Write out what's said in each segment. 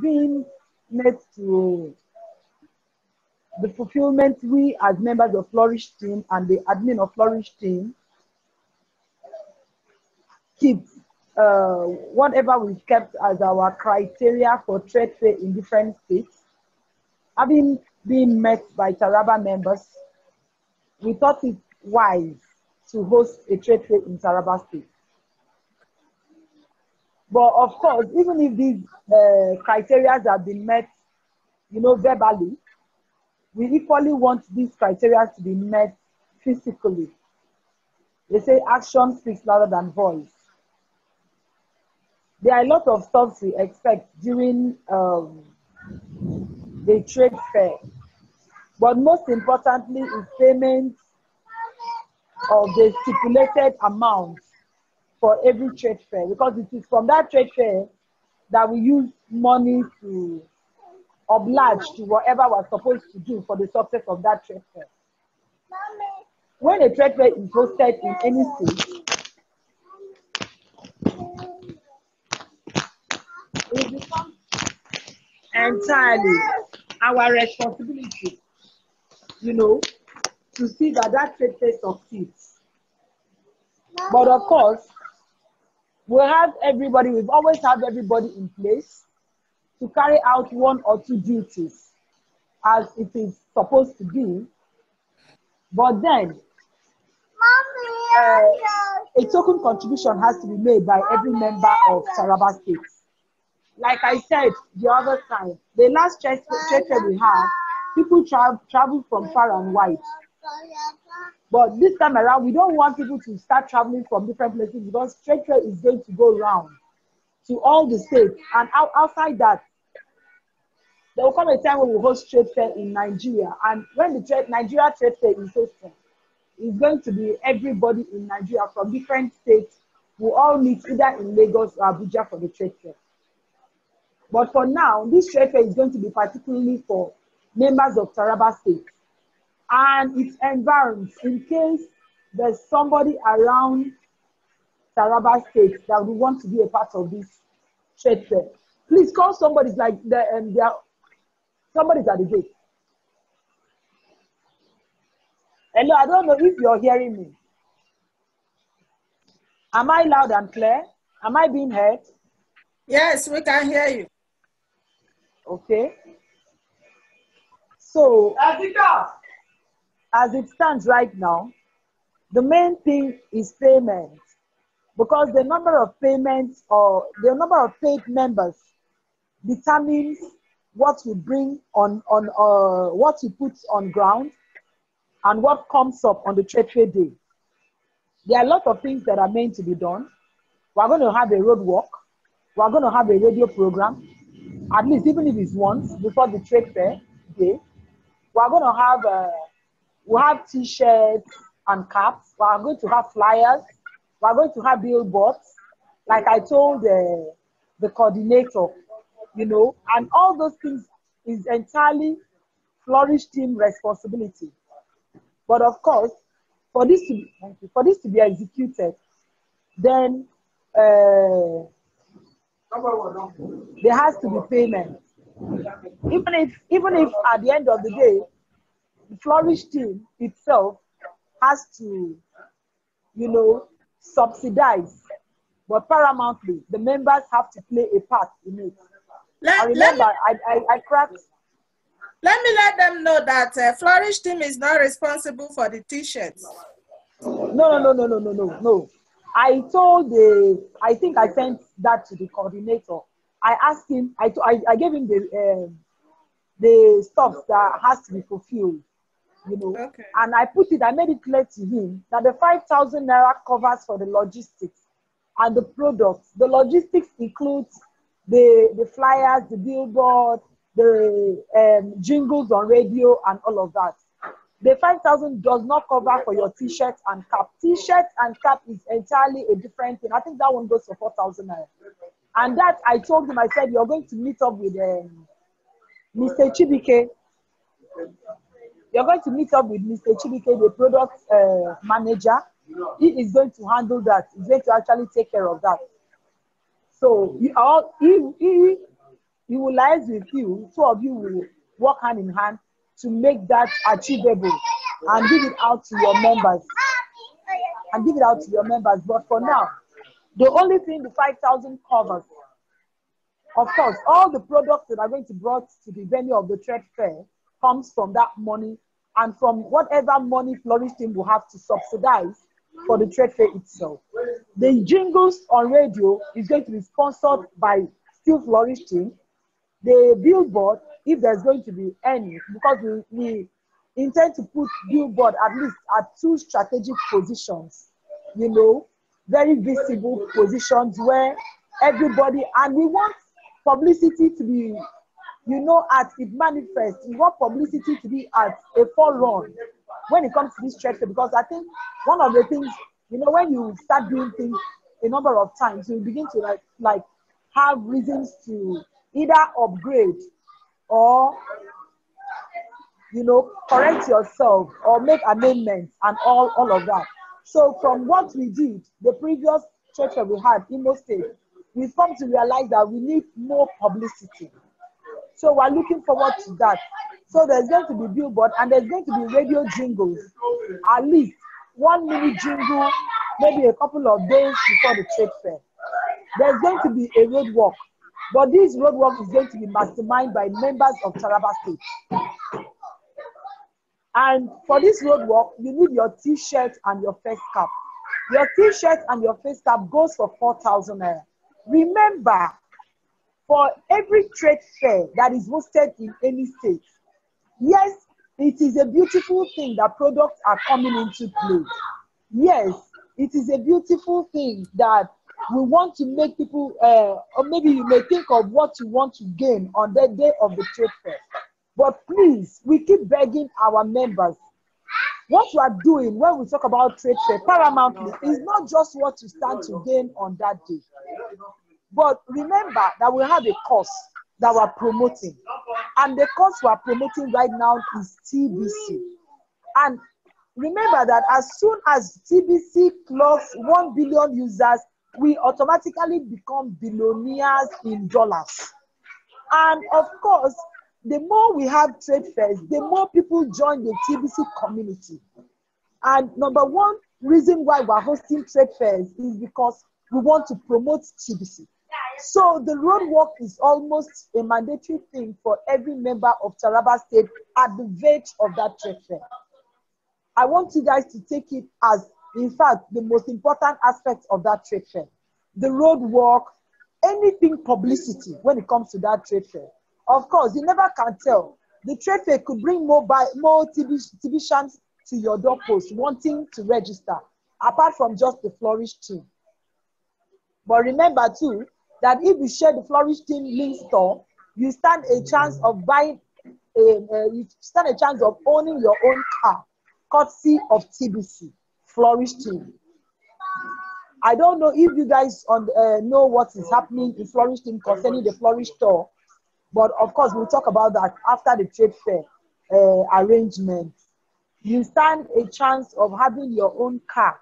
being made to the fulfillment, we as members of Flourish team and the admin of Flourish team keep whatever we've kept as our criteria for trade fair in different states, having been met by Taraba members, we thought it wise to host a trade fair in Taraba State. But of course, even if these criteria have been met, verbally, we equally want these criteria to be met physically. They say action speaks louder than voice. There are a lot of stuff we expect during the trade fair, but most importantly is payment of the stipulated amount for every trade fair, because it is from that trade fair that we use money to oblige to whatever we're supposed to do for the success of that trade fair. When a trade fair is hosted in any state, it becomes entirely our responsibility, to see that that trade fair succeeds. But of course, we've always had everybody in place to carry out one or two duties as it is supposed to be. But then, a token contribution has to be made by every member of Taraba State. Like I said the other time, the last trade fair we had, people travel from far and wide. But this time around, we don't want people to start traveling from different places, because trade fair is going to go round to all the states. And outside that, there will come a time when we host trade fair in Nigeria. And when the Nigeria trade fair is hosted, it's going to be everybody in Nigeria from different states who all meet either in Lagos or Abuja for the trade fair. But for now, this trade fair is going to be particularly for members of Taraba State and its environs, in case there's somebody around Taraba State that would want to be a part of this trade fair. Please call somebody, like somebody's at the gate. Hello, I don't know if you're hearing me. Am I loud and clear? Am I being heard? Yes, we can hear you. Okay. So, as it stands right now, the main thing is payment, because the number of payments or the number of paid members determines what we bring on what we put on ground and what comes up on the trade fair day. There are a lot of things that are meant to be done. We're going to have a road walk. We're going to have a radio program, at least even if it's once before the trade fair day. We're going to have we'll have t-shirts and caps. We're going to have flyers. We're going to have billboards, like I told the coordinator, and all those things is entirely Flourish team responsibility. But of course, for this to be executed, then there has to be payment. Even if at the end of the day, the Flourish team itself has to, subsidize, but paramountly, the members have to play a part in it. I cracked. Let me let them know that Flourish team is not responsible for the t-shirts. No. I think I sent that to the coordinator. I asked him, I gave him the stuff that has to be fulfilled, Okay. And I made it clear to him that the 5,000 naira covers for the logistics and the products. The logistics includes the flyers, the billboard, the jingles on radio, and all of that. The 5,000 does not cover for your t-shirt and cap. T-shirt and cap is entirely a different thing. I think that one goes for 4,000 naira. And that I told him, I said, you're going to meet up with Mr. Chibike. You're going to meet up with Mr. Chibike, the product manager. He is going to handle that. He's going to actually take care of that. So will liaise with you. Two of you will work hand in hand to make that achievable and give it out to your members. But for now, the only thing the 5,000 covers, of course, all the products that are going to be brought to the venue of the trade fair comes from that money and from whatever money Flourish team will have to subsidize for the trade fair itself. The jingles on radio is going to be sponsored by still Flourish team. The billboard, if there's going to be any, because we intend to put billboard at least at 2 strategic positions, you know, very visible positions where everybody, and we want publicity to be, you know, at it manifests. We want publicity to be at a forerun when it comes to this trade fair, because I think one of the things, you know, when you start doing things a number of times, you begin to like have reasons to either upgrade or, you know, correct yourself or make amendments and all of that. So from what we did, the previous trade fair we had in most states, we've come to realize that we need more publicity. So we're looking forward to that. So there's going to be billboard and there's going to be radio jingles, at least 1 minute jingle, maybe a couple of days before the trade fair. There's going to be a road walk, but this road walk is going to be masterminded by members of Taraba State. And for this road walk, you need your T-shirt and your face cap. Your T-shirt and your face cap goes for 4,000 naira. Remember, for every trade fair that is hosted in any state, yes, it is a beautiful thing that products are coming into play. Yes, it is a beautiful thing that we want to make people, or maybe you may think of what you want to gain on the day of the trade fair. But please, we keep begging our members. What we are doing when we talk about trade fair paramountly is not just what you stand to gain on that day. But remember that we have a course that we're promoting. And the course we're promoting right now is TBC. And remember that as soon as TBC clocks 1 billion users, we automatically become billionaires in dollars. And of course, the more we have trade fairs, the more people join the TBC community. And number one reason why we're hosting trade fairs is because we want to promote TBC. So the road walk is almost a mandatory thing for every member of Taraba State at the verge of that trade fair. I want you guys to take it as, in fact, the most important aspect of that trade fair. The road walk, anything publicity when it comes to that trade fair. Of course, you never can tell. The trade fair could bring more TBCians to your doorpost wanting to register, apart from just the Flourish team. But remember too, that if you share the Flourish team link store, you stand a chance of buying, you stand a chance of owning your own car, courtesy of TBC, Flourish team. I don't know if you guys know what is happening in Flourish team concerning the Flourish store, but of course we'll talk about that after the trade fair arrangement. You stand a chance of having your own car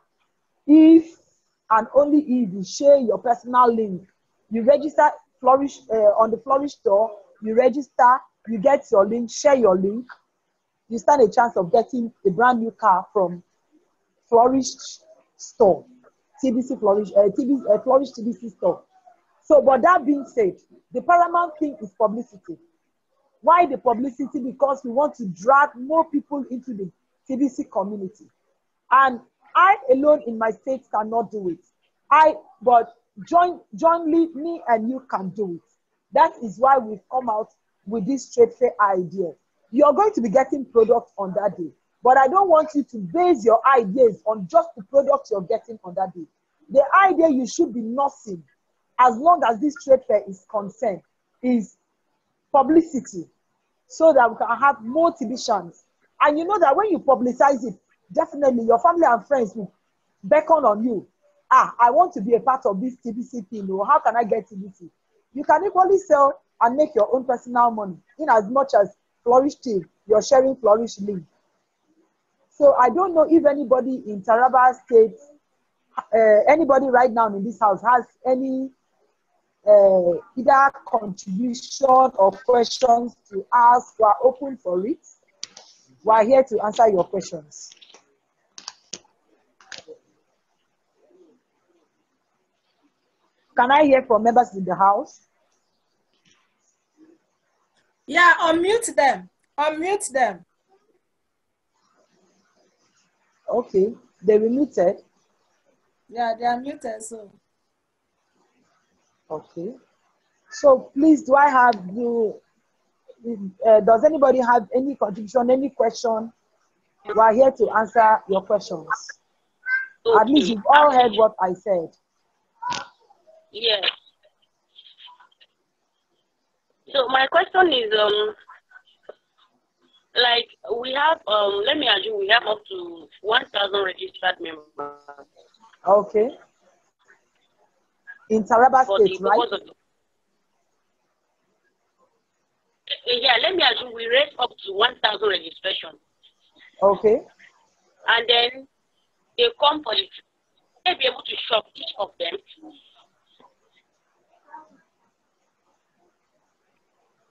if and only if you share your personal link. You register Flourish on the Flourish store, you register, you get your link, share your link, you stand a chance of getting a brand new car from Flourish store, TBC Flourish, Flourish TBC store. So, but that being said, the paramount thing is publicity. Why the publicity? Because we want to drag more people into the TBC community. And I alone in my state cannot do it. But jointly, me and you can do it. That is why we've come out with this trade fair idea. You're going to be getting products on that day, but I don't want you to base your ideas on just the products you're getting on that day. The idea you should be nursing, as long as this trade fair is concerned, is publicity, so that we can have more TBCians. And you know that when you publicize it, definitely your family and friends will beckon on you. I want to be a part of this TBC thing. Or how can I get TBC? You can equally sell and make your own personal money, in as much as Flourish team, you're sharing Flourish link. So I don't know if anybody in Taraba State, anybody right now in this house has any either contribution or questions to ask, we are open for it. We are here to answer your questions. Can I hear from members in the house? Yeah, unmute them. Unmute them. Okay, they were muted. Yeah, they are muted, so. Okay. So please, do I have you, does anybody have any contribution, any question? We are here to answer your questions. Okay. At least you've all heard what I said. Yes. So my question is, like we have, let me assume we have up to 1,000 registered members. Okay. In Taraba State, right? Yeah, let me assume we raise up to 1,000 registration. Okay. And then they come for it. They'll be able to shop each of them.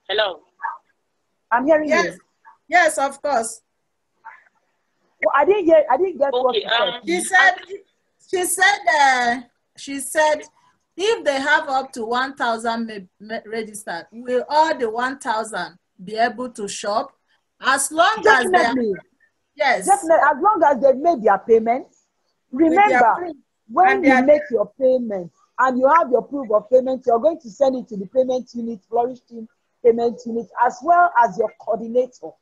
Hello. I'm hearing Yes. you. Yes, of course. Well, I didn't get what you said. She said if they have up to 1,000 registered, will all the 1,000 be able to shop as long Definitely. Yes. Definitely, as long as they made their payments. Remember, when you make your payment and you have your proof of payment, you're going to send it to the payment unit, Flourish Team Payment Unit, as well as your coordinator.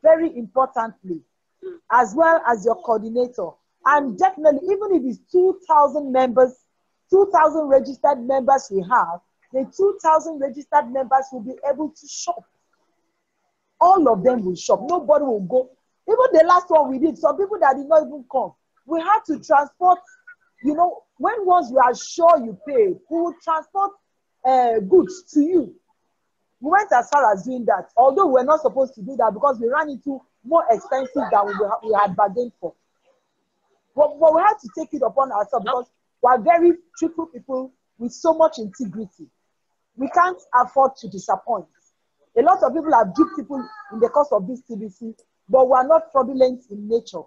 Very importantly, as well as your coordinator. And definitely, even if it's 2,000 members, 2,000 registered members we have, the 2,000 registered members will be able to shop. All of them will shop. Nobody will go. Even the last one we did, some people that did not even come, we had to transport, you know, once we are sure you paid, we will transport goods to you. We went as far as doing that, although we're not supposed to do that because we ran into more expenses than we had bargained for. But we had to take it upon ourselves because we are very truthful people with so much integrity. We can't afford to disappoint. A lot of people have duped people in the course of this TBC, but we are not fraudulent in nature.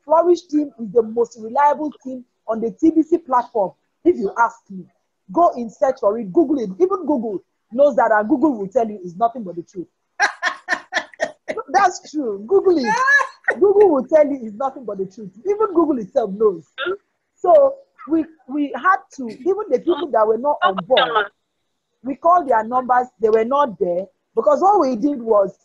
Flourish Team is the most reliable team on the TBC platform, if you ask me. Go in search for it, Google it. Even Google knows that, and Google will tell you it's nothing but the truth. That's true. Google it. Google will tell you it's nothing but the truth. Even Google itself knows. So we had to, even the people that were not on board, we called their numbers, they were not there, because what we did was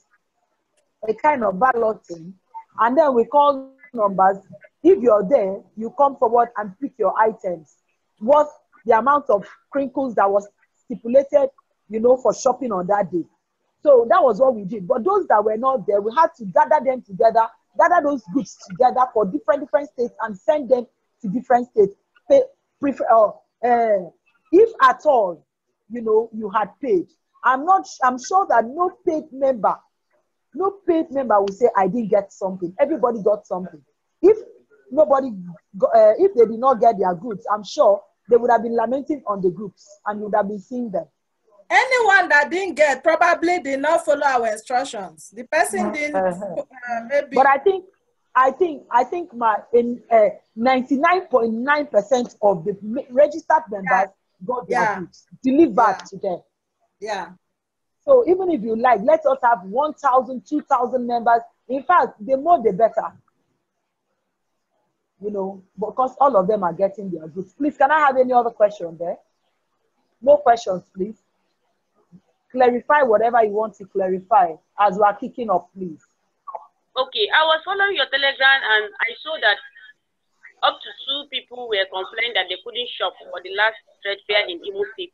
a kind of balloting, and then we called numbers. If you're there, you come forward and pick your items. What the amount of crinkles that was stipulated, you know, for shopping on that day. So that was what we did. But those that were not there, we had to gather them together, gather those goods together for different states and send them to different states. If at all, you know, you had paid, I'm sure that no paid member will say, I didn't get something. Everybody got something. If they did not get their goods, I'm sure they would have been lamenting on the groups and you would have been seeing them. Anyone that didn't get probably did not follow our instructions. The person didn't maybe. But I think 99.9% of the registered members got their goods delivered to them. Yeah. So even if you like, let us have 1,000, 2,000 members. In fact, the more the better. You know, because all of them are getting their goods. Please, can I have any other question there? No questions, please. Clarify whatever you want to clarify as we are kicking off, please. Okay, I was following your Telegram and I saw that up to 2 people were complaining that they couldn't shop for the last trade fair in Imo State.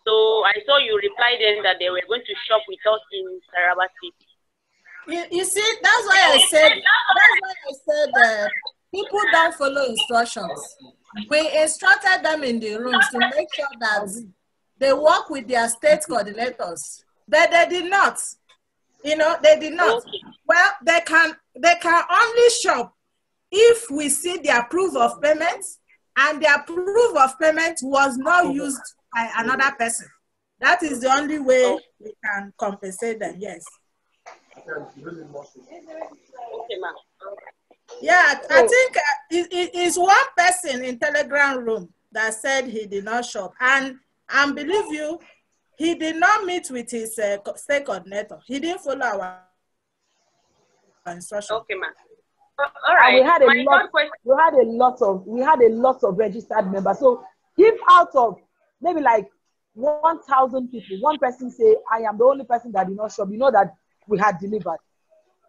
So I saw you reply them that they were going to shop with us in Taraba State. You see, that's why I said people don't follow instructions. We instructed them in the rooms to make sure that they work with their state coordinators, but they did not. You know, they did not. Okay. Well, they can only shop if we see their proof of payment, and their proof of payment was not used by another person. That is the only way we can compensate them, yes. Okay, ma'am. Yeah, I think it is one person in Telegram room that said he did not shop. And believe you, he did not meet with his state coordinator. He didn't follow our instructions. Okay, ma'am. All right. And we had a lot of registered members. So if out of maybe like 1,000 people, one person say, I am the only person that did not shop, you know that we had delivered.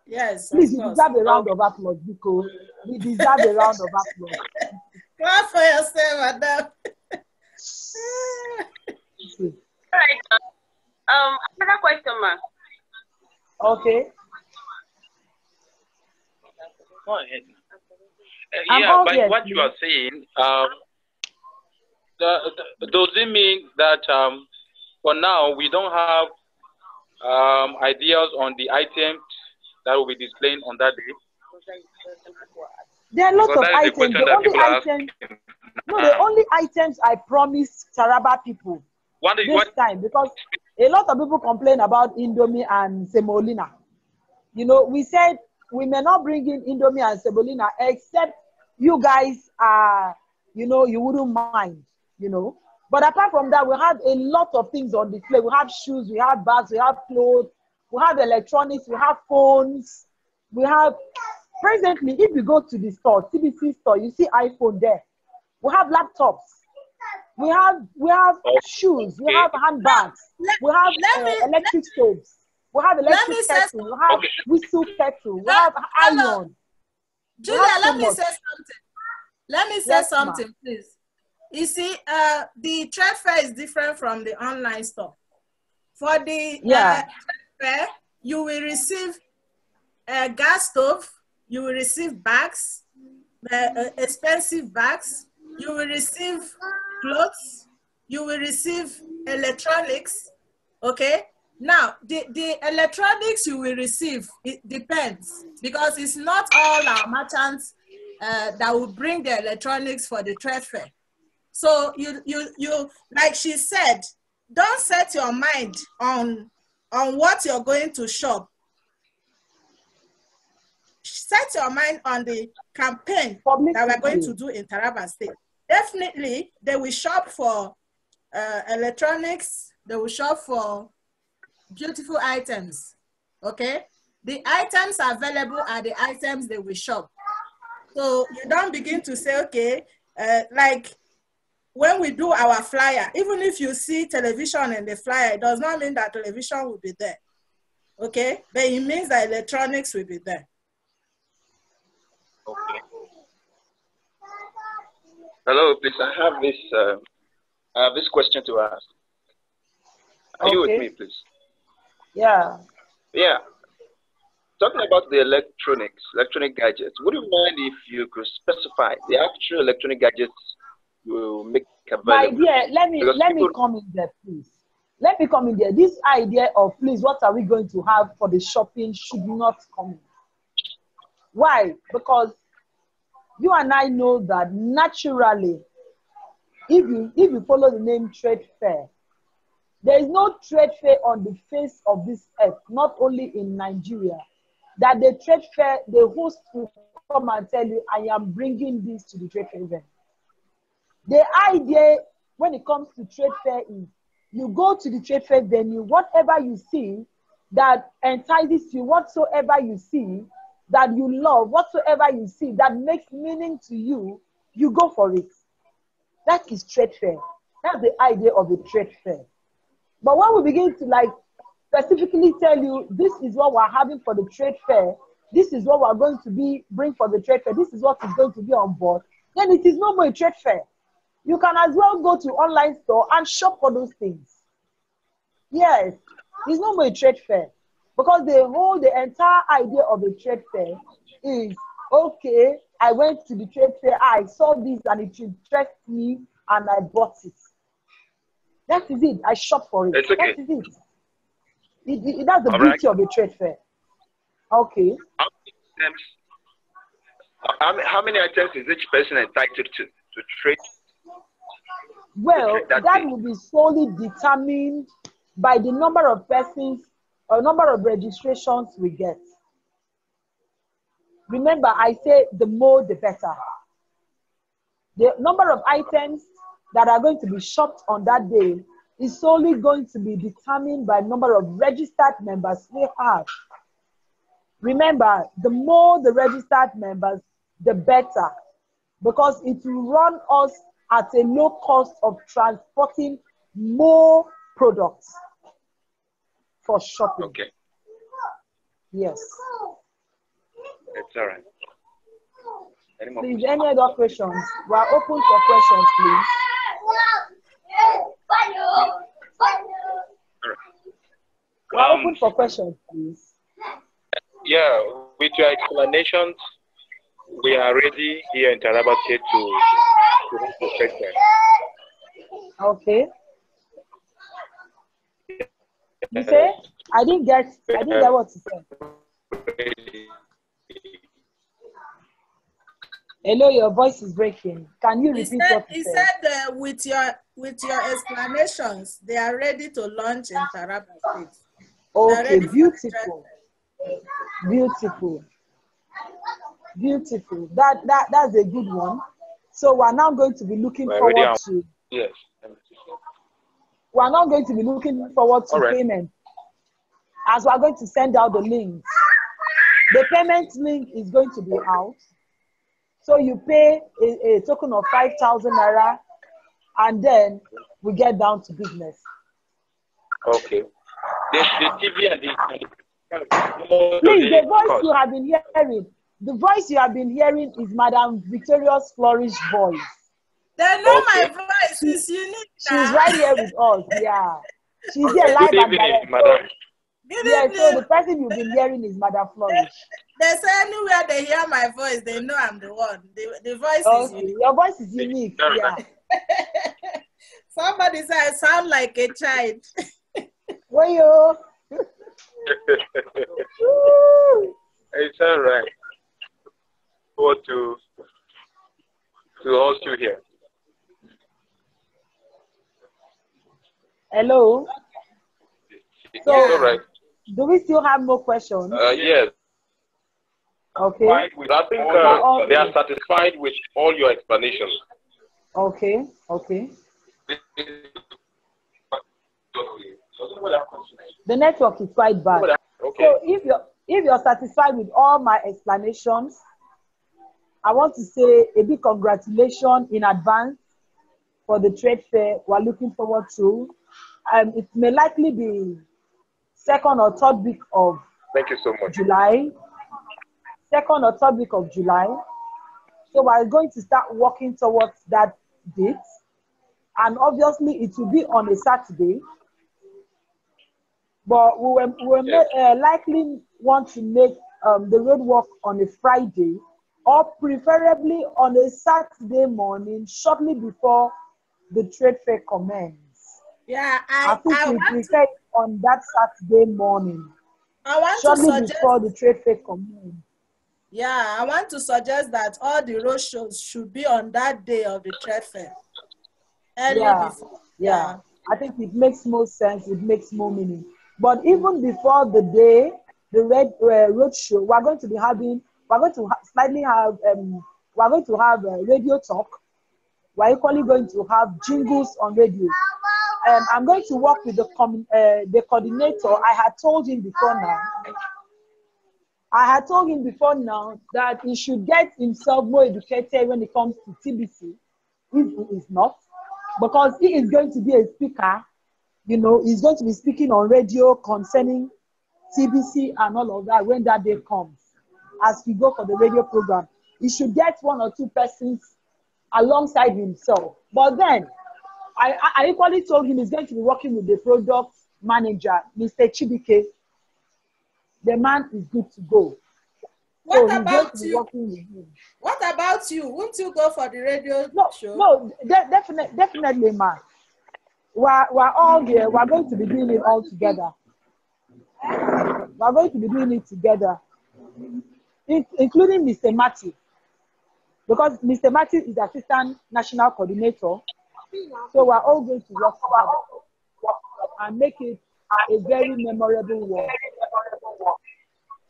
Yes, please, you deserve a round of applause, because we deserve a round of applause. Clap for yourself, madam. All right. Another question, ma'am. Okay. Go ahead. Yeah, by what you are saying, does it mean that for now we don't have ideas on the items that will be displayed on that day? There are lots of items. The only items I promised Taraba people this time, because a lot of people complain about Indomie and semolina. You know, we said we may not bring in Indomie and semolina except you guys are, you know, you wouldn't mind, you know. But apart from that, we have a lot of things on display. We have shoes, we have bags, we have clothes, we have electronics, we have phones, we have, presently, if you go to the store, TBC store, you see iPhone there. We have laptops, we have shoes, we have handbags, we have electric stoves, we have electric kettle, we have whistle kettle, we have iron. Julia, let me say something. Let me say something, please. You see, the trade fair is different from the online store. For the trade fair, you will receive a gas stove, you will receive bags, expensive bags, you will receive clothes, you will receive electronics, okay? Now, the electronics you will receive, it depends, because it's not all our merchants that will bring the electronics for the trade fair. So you like she said, don't set your mind on what you're going to shop. Set your mind on the campaign that we're going to do in Taraba State. Definitely, they will shop for electronics. They will shop for beautiful items, okay? The items available are the items they will shop. So you don't begin to say, okay, like when we do our flyer, even if you see television in the flyer, it does not mean that television will be there, okay? But it means that electronics will be there. Okay. Hello, please, I have this question to ask. Are you with me, please? Yeah. Yeah. Talking about the electronic gadgets, would you mind if you could specify the actual electronic gadgets you will make available? My dear, let me come in there, please. Let me come in there. This idea of, please, what are we going to have for the shopping should not come in. Why? Because you and I know that naturally, if you follow the name trade fair, there is no trade fair on the face of this earth, not only in Nigeria, that the trade fair, the host will come and tell you, I am bringing this to the trade fair event. The idea when it comes to trade fair is, you go to the trade fair venue, whatever you see that entices you, whatsoever you see that you love, whatsoever you see that makes meaning to you, you go for it. That is trade fair. That's the idea of a trade fair. But when we begin to like specifically tell you, this is what we're having for the trade fair, this is what we're going to bring for the trade fair, this is what is going to be on board, then it is no more a trade fair. You can as well go to online store and shop for those things. Yes, it's no more a trade fair. Because the entire idea of a trade fair is, okay, I went to the trade fair, I saw this and it interested me and I bought it. That is it. I shop for it. It's okay. That is it. That's the beauty of a trade fair. Okay. How many items is each person entitled to trade? Well, that that day? will be solely determined by the number of persons or number of registrations we get. Remember, I say the more the better. The number of items that are going to be shopped on that day is solely going to be determined by number of registered members we have. Remember, the more the registered members, the better, because it will run us at a low cost of transporting more products for shopping. Okay. Yes. It's all right. Any more Please, questions? any other questions? We are open for questions, please. We are open for questions, please. Yeah, with your explanations, we are ready here in Taraba State to protect them. Okay. You say? I didn't get what you said. Hello, your voice is breaking. Can you repeat what you said? He said with your explanations, they are ready to launch in Taraba State. Okay, beautiful. Beautiful. Beautiful. That's a good one. So we're now going to be looking forward to. Yes. We're now going to be looking forward to payment, as we're going to send out the link. The payment link is going to be out. So you pay a token of 5,000 naira, and then we get down to business. Okay. The TV and Please, the voice you have been hearing, is Madam Victoria's Flourish voice. They know my voice is unique. She's right here with us. Yeah, she's here live and direct. Madam. Yeah, so the person you've been hearing is Madam Flourish. They say anywhere they hear my voice, they know I'm the one. The voice is unique. Your voice is unique. Yeah. Somebody said I sound like a child. Where you? It's all right. What to host you here. Hello. So, all right. Do we still have more questions? Yes. Okay. I think they are satisfied with all your explanations. Okay. Okay. The network is quite bad. Okay. So if you're satisfied with all my explanations, I want to say a big congratulations in advance for the trade fair we're looking forward to. It may likely be second or third week of Thank you so much. July. Second or third week of July. So we're going to start working towards that date. And obviously it will be on a Saturday. But we will likely want to make the road work on a Friday, or preferably on a Saturday morning, shortly before the trade fair commences. Yeah, I think we prefer on that Saturday morning, shortly before the trade fair commences. Yeah, I want to suggest that all the road shows should be on that day of the trade fair. Before. Yeah, I think it makes more sense. It makes more meaning. But even before the day, the road show, we're going to have radio talk. We're equally going to have jingles on radio. I'm going to work with the coordinator. I had told him before now that he should get himself more educated when it comes to TBC, if he is not, because he is going to be a speaker. You know, he's going to be speaking on radio concerning TBC and all of that when that day comes. As we go for the radio program, he should get one or two persons alongside himself. But then, I equally told him he's going to be working with the product manager, Mr. Chibike. The man is good to go. What about you? What about you? Won't you go for the radio show? No, definitely, man. We're all here. We're going to be doing it all together. We're going to be doing it together, including Mr. Matthew, because Mr. Matthew is Assistant National Coordinator. So we're all going to work together and make it a very memorable work.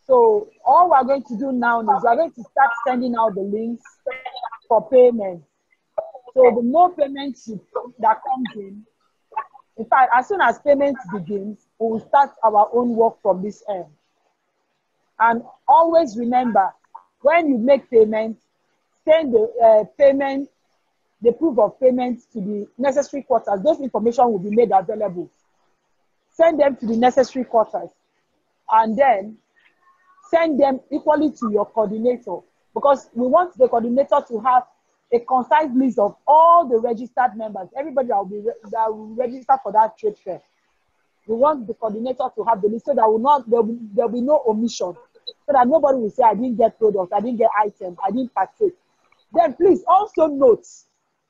So all we're going to do now is we're going to start sending out the links for payment. So the more payment that comes in fact, as soon as payment begins, we will start our own work from this end. And always remember, when you make payment, send the proof of payment to the necessary quarters. Those information will be made available. Send them to the necessary quarters. And then send them equally to your coordinator, because we want the coordinator to have a concise list of all the registered members, everybody that will register for that trade fair. We want the coordinator to have the list so that there'll be no omission, so that nobody will say, I didn't get products, I didn't get items, I didn't partake. Then please also note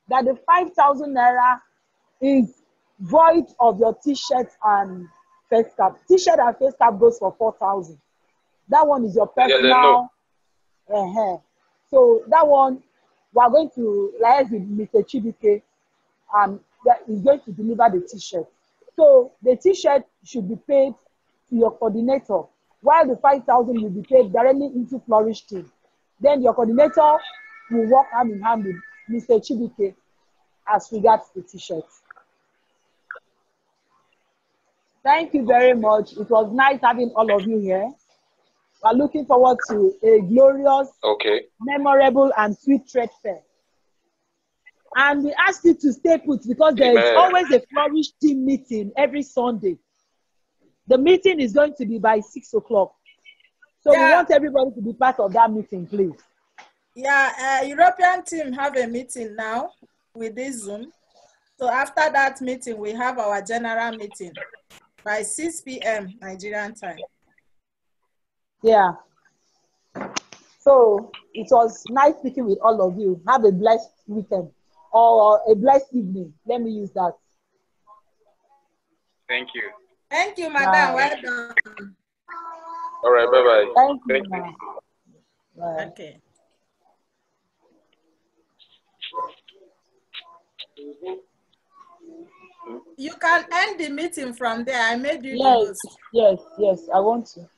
that the 5,000 naira is void of your t-shirt and face cap. T-shirt and face cap goes for 4,000. That one is your personal. So that one, we are going to liaise with Mr. Chibike, and that is going to deliver the t-shirt. So the t-shirt should be paid to your coordinator, while the 5,000 will be paid directly into Flourish team. Then your coordinator will work hand in hand with Mr. Chibike as regards the t-shirt. Thank you very much. It was nice having all of you here. We're looking forward to a glorious, memorable, and sweet trade fair. And we ask you to stay put, because there is always a Flourish team meeting every Sunday. The meeting is going to be by 6 o'clock. So we want everybody to be part of that meeting, please. Yeah, European team have a meeting now with this Zoom. So after that meeting, we have our general meeting by 6 p.m. Nigerian time. Yeah. So it was nice speaking with all of you. Have a blessed weekend or a blessed evening. Let me use that. Thank you. Thank you, madam. Well done. All right, bye-bye. Thank you. Bye. Okay. You can end the meeting from there. I made you the host. Yes, I want to.